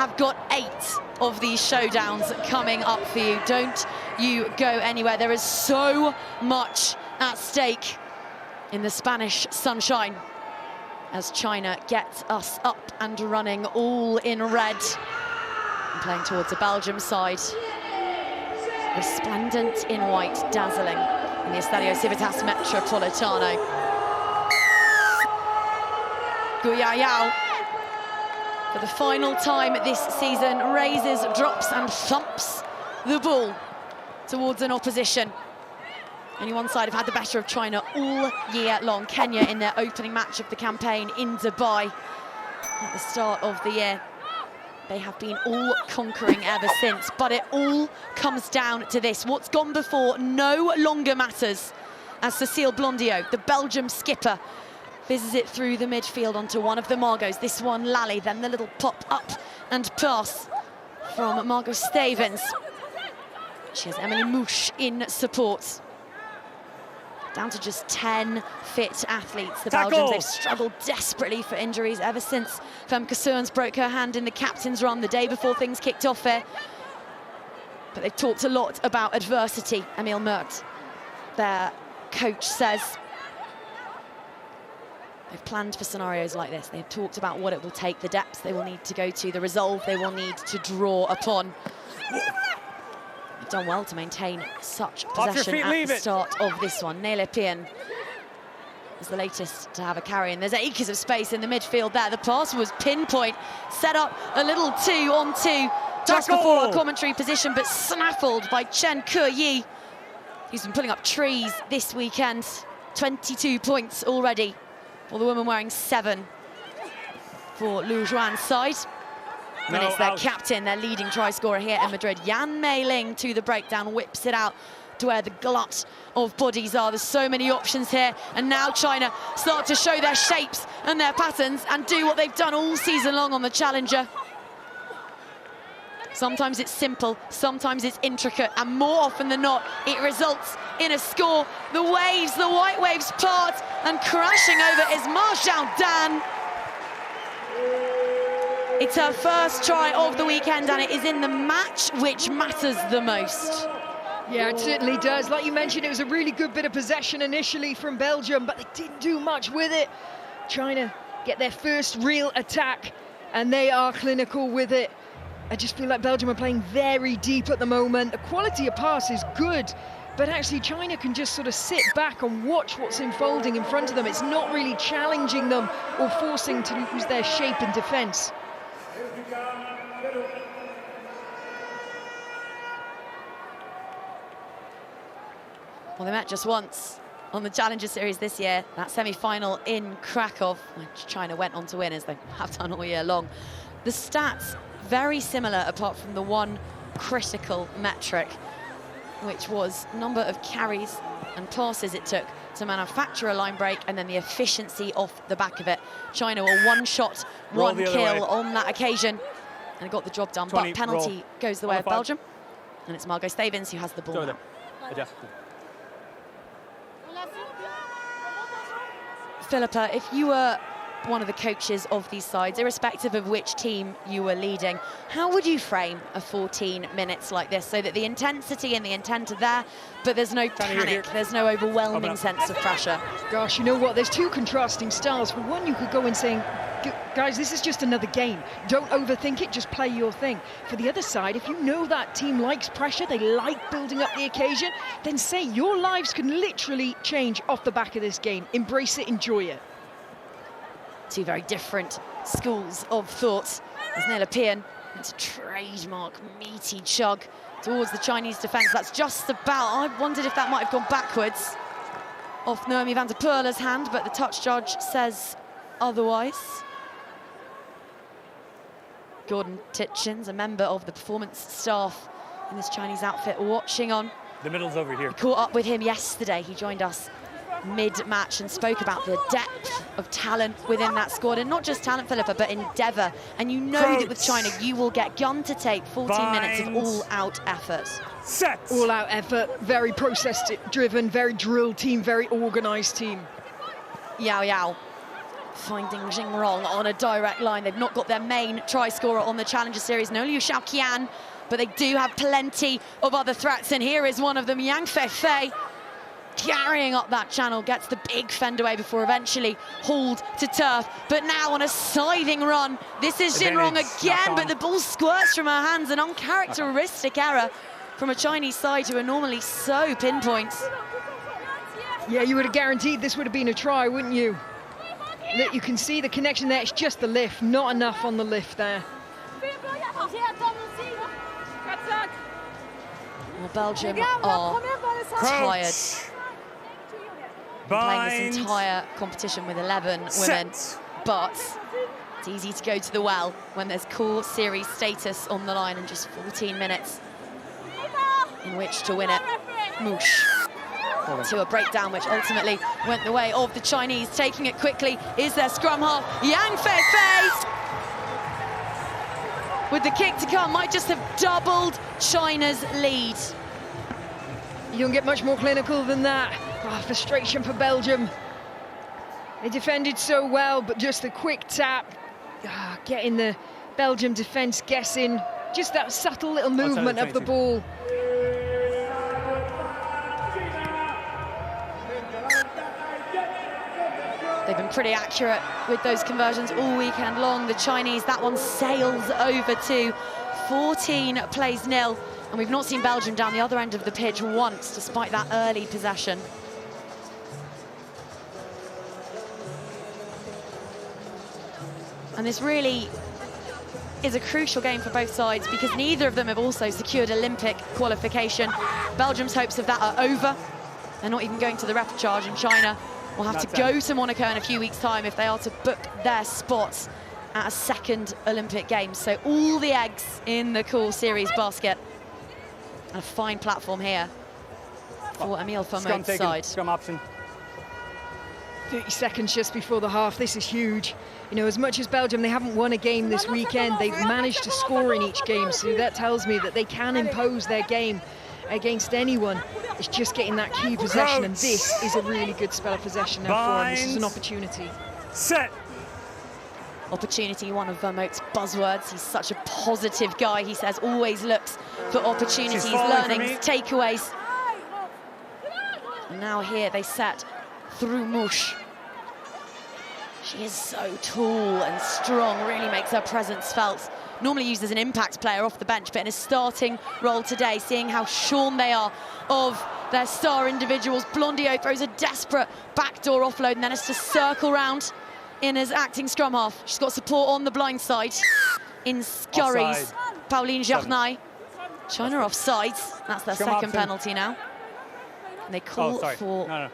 have got 8 of these showdowns coming up for you. Don't you go anywhere. There is so much at stake in the Spanish sunshine as China gets us up and running, all in red. And playing towards the Belgium side. Resplendent in white, dazzling in the Estadio Civitas Metropolitano. Guyayao, for the final time this season, raises, drops and thumps the ball towards an opposition. Only one side have had the better of China all year long. Kenya in their opening match of the campaign in Dubai at the start of the year. They have been all conquering ever since, but it all comes down to this. What's gone before no longer matters as Cécile Blondiot, the Belgium skipper, fizzes it through the midfield onto one of the Margos. This one, Lally, then the little pop up and pass from Margot Stevens. She has Emily Mouche in support. Down to just 10 fit athletes, the Belgians. They've struggled desperately for injuries ever since Femke Searns broke her hand in the captain's run the day before things kicked off there. But they've talked a lot about adversity, Emile Mert, their coach, says. They've planned for scenarios like this. They've talked about what it will take, the depths they will need to go to, the resolve they will need to draw upon. They've done well to maintain such possession at the start of this one. Nele Pien is the latest to have a carry, and there's acres of space in the midfield there. The pass was pinpoint, set up a little 2-on-2 just before our commentary position, but snaffled by Chen Ke-yi. He's been pulling up trees this weekend. 22 points already for the woman wearing 7 for Lu Juan's side. And it's their captain, their leading try scorer here in Madrid. Yan Mei-ling to the breakdown, whips it out to where the glut of bodies are. There's so many options here. And now China start to show their shapes and their patterns and do what they've done all season long on the Challenger. Sometimes it's simple, sometimes it's intricate, and more often than not, it results in a score. The waves, the white waves part, and crashing over is Ma Xiaodan. It's her first try of the weekend, and it is in the match which matters the most. Yeah, it certainly does. Like you mentioned, it was a really good bit of possession initially from Belgium, but they didn't do much with it. China get their first real attack, and they are clinical with it. I just feel like Belgium are playing very deep at the moment. The quality of pass is good, but actually China can just sort of sit back and watch what's unfolding in front of them. It's not really challenging them or forcing to lose their shape in defence. Well, they met just once on the Challenger Series this year, that semi-final in Krakow, which China went on to win, as they have done all year long. The stats very similar, apart from the one critical metric, which was number of carries and passes it took to manufacture a line break, and then the efficiency off the back of it. China were 1 shot, 1 kill on that occasion, and got the job done. But penalty goes the way of Belgium, and it's Margot Stevens who has the ball now. Philippa, if you were one of the coaches of these sides, irrespective of which team you were leading, how would you frame a 14 minutes like this so that the intensity and the intent are there, but there's no panic, there's no overwhelming sense of pressure? Gosh, you know what, there's 2 contrasting styles. For one, you could go in saying, guys, this is just another game, don't overthink it, just play your thing. For the other side, if you know that team likes pressure, they like building up the occasion, then say your lives can literally change off the back of this game. Embrace it, enjoy it. 2 very different schools of thought. As Nele Pien, it's a trademark meaty chug towards the Chinese defence. That's just about, I wondered if that might have gone backwards off Naomi van der Perle's hand, but the touch judge says otherwise. Gordon Titchens, a member of the performance staff in this Chinese outfit, watching on. The middle's over here. We caught up with him yesterday. He joined us mid-match and spoke about the depth of talent within that squad, and not just talent, Philippa, but endeavour. And you know that with China, you will get gun to tape 14 minutes of all-out effort. Set. All-out effort, very process-driven, very drilled team, very organised team. Yao Yao finding Jingrong on a direct line. They've not got their main try scorer on the Challenger Series, no Liu Xiaoqian, but they do have plenty of other threats, and here is one of them, Yang Feifei, carrying up that channel, gets the big fend away before eventually hauled to turf. But now on a scything run, this is Jingrong again, but the ball squirts from her hands, an uncharacteristic error from a Chinese side who are normally so pinpoint. Yeah, you would have guaranteed this would have been a try, wouldn't you? You can see the connection there, it's just the lift, not enough on the lift there. Well, Belgium are tired. Playing this entire competition with 11 women, but it's easy to go to the well when there's core series status on the line and just 14 minutes in which to win it. Moosh to a breakdown, which ultimately went the way of the Chinese. Taking it quickly is their scrum half, Yang Feifei. With the kick to come, might just have doubled China's lead. You don't get much more clinical than that. Frustration for Belgium. They defended so well, but just a quick tap, getting the Belgium defence guessing. Just that subtle little movement of the ball. They've been pretty accurate with those conversions all weekend long. The Chinese, that one sails over to 14 plays nil. And we've not seen Belgium down the other end of the pitch once, despite that early possession. And this really is a crucial game for both sides because neither of them have also secured Olympic qualification. Belgium's hopes of that are over. They're not even going to the repechage, and China will have to go to Monaco in a few weeks' time if they are to book their spots at a second Olympic Games. So all the eggs in the core series basket. And a fine platform here for Emile Vermoet's side. Scrum option. 30 seconds just before the half. This is huge. You know, as much as Belgium, they haven't won a game this weekend, they've managed to score in each game. So that tells me that they can impose their game against anyone. It's just getting that key possession, and this is a really good spell of possession now for him. This is an opportunity. Set. Opportunity, one of Vermoet's buzzwords. He's such a positive guy. He says always looks for opportunities, learnings, takeaways. And now here they set through Mush. She is so tall and strong, really makes her presence felt. Normally used as an impact player off the bench, but in a starting role today, seeing how shorn they are of their star individuals. Blondiot throws a desperate backdoor offload and then has to circle round in as acting scrum half. She's got support on the blind side. In scurries, offside. Pauline Jarnay. China offsides. That's their second penalty now. And they call for no.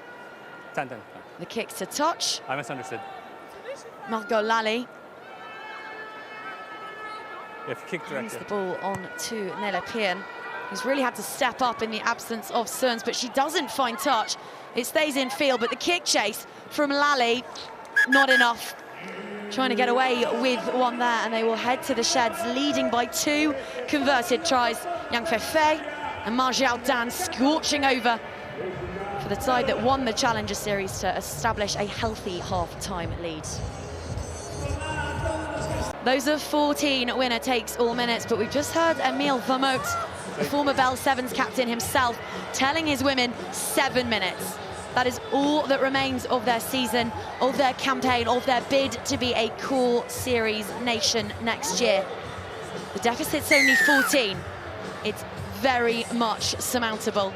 10. The kick to touch. I misunderstood. Margot Lally. If kick Hands the ball on to Nele Pien, who's really had to step up in the absence of Cerns, but she doesn't find touch. It stays in field, but the kick chase from Lally, not enough. Trying to get away with one there, and they will head to the sheds, leading by 2 converted tries. Yang Feifei and Ma Xiaodan scorching over for the side that won the Challenger Series to establish a healthy half-time lead. Those are 14, winner takes all minutes, but we've just heard Emile Vermoet, the former Bell Sevens captain himself, telling his women 7 minutes. That is all that remains of their season, of their campaign, of their bid to be a core series nation next year. The deficit's only 14. It's very much surmountable.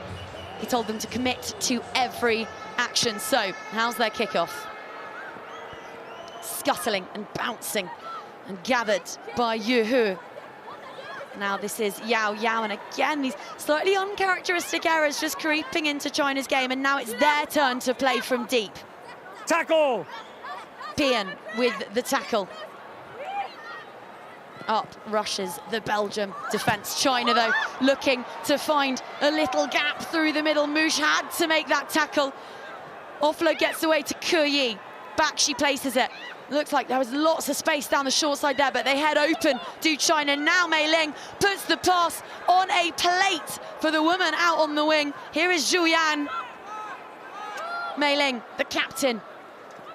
He told them to commit to every action. So, how's their kickoff? Scuttling and bouncing and gathered by Yuhu. Now this is Yao Yao, and again these slightly uncharacteristic errors just creeping into China's game, and now it's their turn to play from deep. Tackle! Pien with the tackle. Up rushes the Belgium defence. China, though, looking to find a little gap through the middle. Mouche had to make that tackle. Offload gets away to Keyi. Back she places it. Looks like there was lots of space down the short side there, but they head open to China. Now Mei Ling puts the pass on a plate for the woman out on the wing. Here is Zhu Yan. Mei Ling, the captain,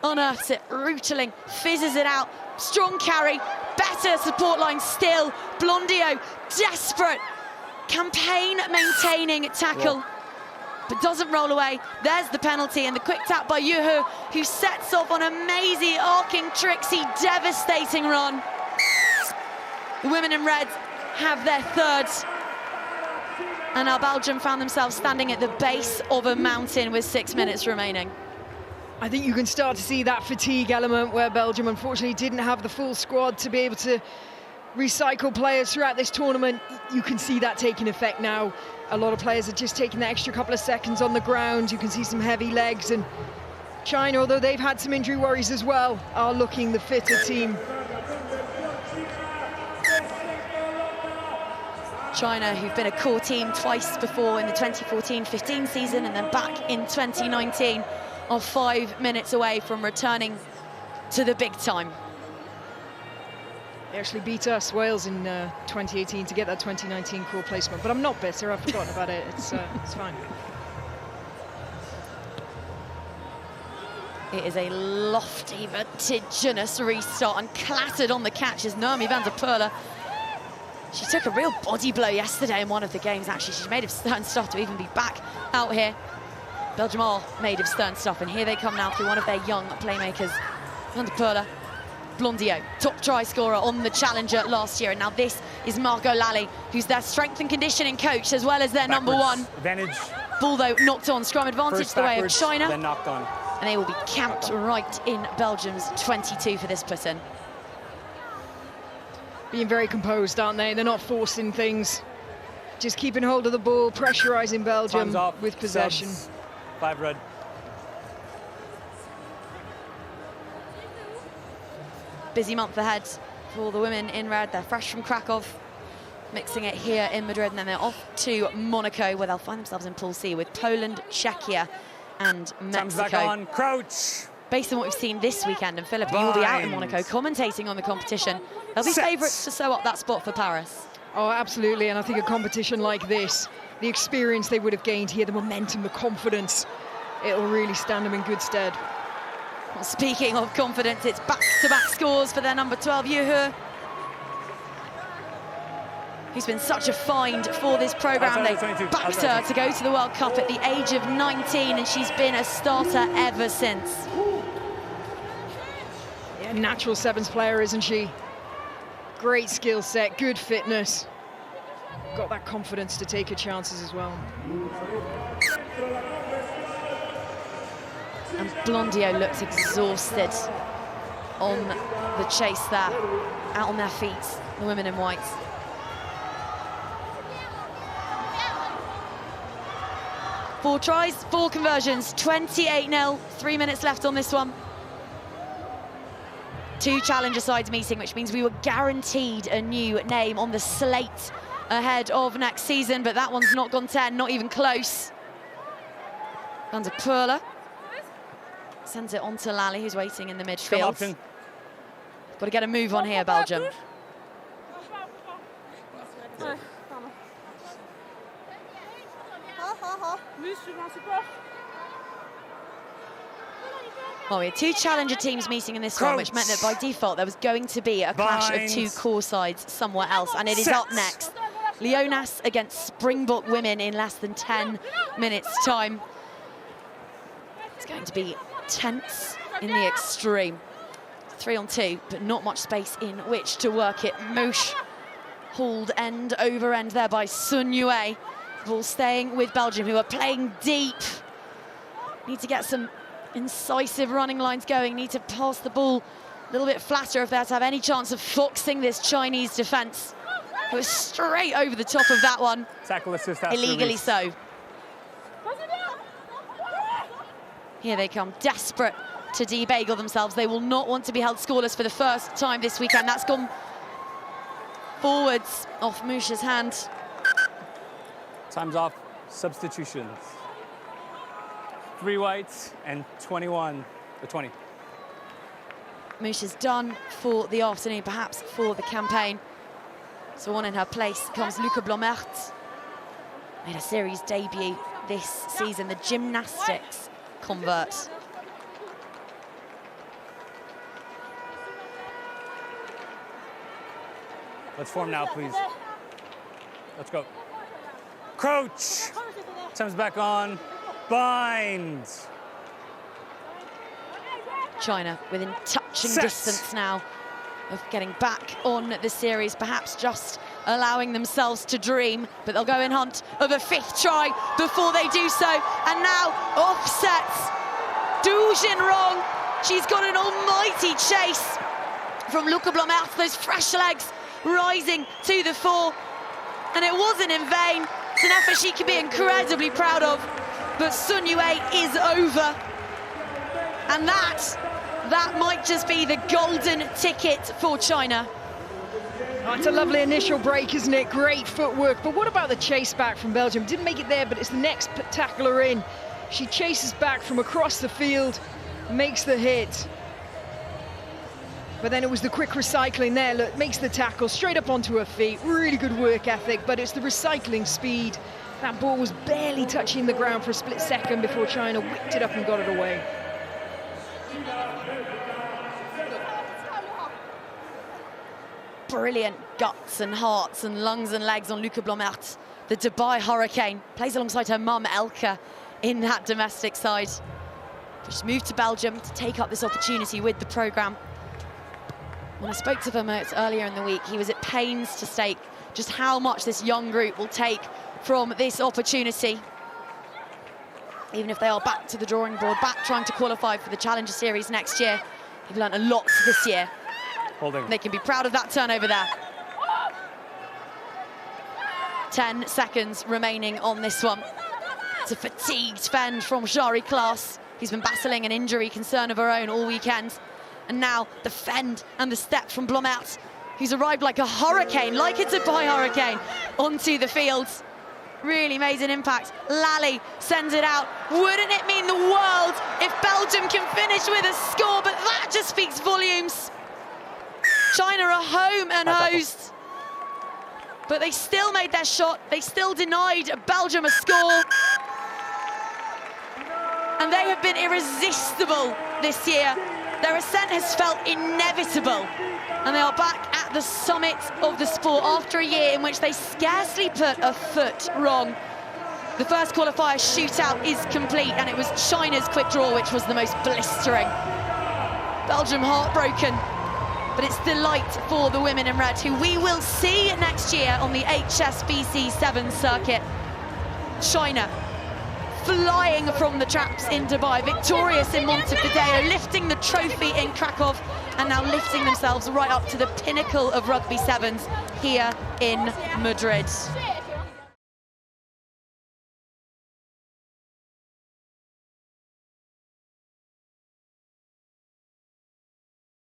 unearths it, Rutling fizzes it out. Strong carry, better support line still. Blondio, desperate. Campaign maintaining tackle, but doesn't roll away. There's the penalty and the quick tap by Yuhu, who sets off on a mazy, arcing, tricksy, devastating run. The women in red have their third. And now Belgium found themselves standing at the base of a mountain with 6 minutes remaining. I think you can start to see that fatigue element where Belgium unfortunately didn't have the full squad to be able to recycle players throughout this tournament. You can see that taking effect now. A lot of players are just taking the extra couple of seconds on the ground. You can see some heavy legs, and China, although they've had some injury worries as well, are looking the fitter team. China, who've been a core team twice before in the 2014-15 season and then back in 2019, are 5 minutes away from returning to the big time. They actually beat us, Wales, in 2018 to get that 2019 core placement, but I'm not bitter, I've forgotten about it, it's fine. It is a lofty, vertiginous restart, and clattered on the catch is Naomi van der Perle. She took a real body blow yesterday in one of the games, actually. She's made of stern stuff to even be back out here. Belgium are made of stern stuff, and here they come now through one of their young playmakers. Van der Perle, Blondio, top try scorer on the Challenger last year, and now this is Margot Lally, who's their strength and conditioning coach as well as their number one. Advantage. Ball, though, knocked on. Scrum advantage First the way of backwards, China. then knocked on. And they will be camped right in Belgium's 22 for this put-in. Being very composed, aren't they? They're not forcing things. Just keeping hold of the ball, pressurising Belgium with possession. Subs. 5 red. Busy month ahead for the women in red. They're fresh from Krakow, mixing it here in Madrid, and then they're off to Monaco, where they'll find themselves in Pool C with Poland, Czechia and Mexico. Back on, crouch. Based on what we've seen this weekend, and Philip, you will be out in Monaco commentating on the competition. They'll be favourites to sew up that spot for Paris. Oh, absolutely, and I think a competition like this, the experience they would have gained here, the momentum, the confidence, it'll really stand them in good stead. Well, speaking of confidence, it's back-to-back scores for their number 12, Yuhu, who's been such a find for this programme. They backed her to go to the World Cup at the age of 19, and she's been a starter ever since. Yeah, natural sevens player, isn't she? Great skill set, good fitness. Got that confidence to take her chances as well. And Blondio looks exhausted on the chase there, out on their feet, the women in white. Four tries, 4 conversions, 28-0, 3 minutes left on this one. 2 challenger sides meeting, which means we were guaranteed a new name on the slate ahead of next season, but that one's not gone 10, not even close. Van der Perle sends it on to Lally, who's waiting in the midfield. Got to get a move on here, Belgium. Well, we had 2 challenger teams meeting in this one, which meant that by default there was going to be a clash of 2 core sides somewhere else, and it is up next. Leonas against Springbok women in less than 10 minutes' time. It's going to be tense in the extreme. 3-on-2, but not much space in which to work it. Moosh hauled end over end there by Sun Yue. Ball staying with Belgium, who are playing deep. Need to get some incisive running lines going. Need to pass the ball a little bit flatter if they're to have any chance of foxing this Chinese defence. It was straight over the top of that one. Tackle assist, illegally so. Here they come, desperate to debagel themselves. They will not want to be held scoreless for the first time this weekend. That's gone forwards off Moosh's hand. Time's off. Substitutions. 3 whites and 21, the 20. Moosh is done for the afternoon, perhaps for the campaign. So on in her place comes Luca Blomert. Made a series debut this season, the gymnastics convert. Let's form now, please. Let's go. Crouch. Time's back on. Bind. China within touching Set. distance now of getting back on the series, perhaps just allowing themselves to dream, but they'll go in hunt of a 5th try before they do so. And now offsets. Du Jinrong. She's got an almighty chase from Luca Blomert, those fresh legs rising to the fore. And it wasn't in vain. It's an effort she can be incredibly proud of. But Sun Yue is over. And that might just be the golden ticket for China. Oh, it's a lovely initial break, isn't it? Great footwork. But what about the chase back from Belgium? Didn't make it there, but it's the next tackler in. She chases back from across the field, makes the hit. But then it was the quick recycling there. Look, makes the tackle straight up onto her feet. Really good work ethic, but it's the recycling speed. That ball was barely touching the ground for a split second before China whipped it up and got it away. Brilliant guts and hearts and lungs and legs on Luca Blomert. The Dubai Hurricane plays alongside her mum, Elke, in that domestic side. She's moved to Belgium to take up this opportunity with the programme. When I spoke to Vermert earlier in the week, he was at pains to state just how much this young group will take from this opportunity. Even if they are back to the drawing board, back trying to qualify for the Challenger Series next year, they've learned a lot this year. Holding. They can be proud of that turnover there. 10 seconds remaining on this one. It's a fatigued fend from Jari Klaas, who's been battling an injury concern of her own all weekend. And now the fend and the step from Blomert, who's arrived like a hurricane, like a Dubai hurricane, onto the field. Really made an impact. Lally sends it out. Wouldn't it mean the world if Belgium can finish with a score? But that just speaks volumes. China are home and hosed. But they still made their shot. They still denied Belgium a score. And they have been irresistible this year. Their ascent has felt inevitable. And they are back at the summit of the sport after a year in which they scarcely put a foot wrong. The first qualifier shootout is complete, and it was China's quick draw which was the most blistering. Belgium heartbroken, but it's delight for the women in red, who we will see next year on the HSBC 7 circuit. China flying from the traps in Dubai, victorious in Montevideo, lifting the trophy in Krakow, and now lifting themselves right up to the pinnacle of rugby sevens here in Madrid.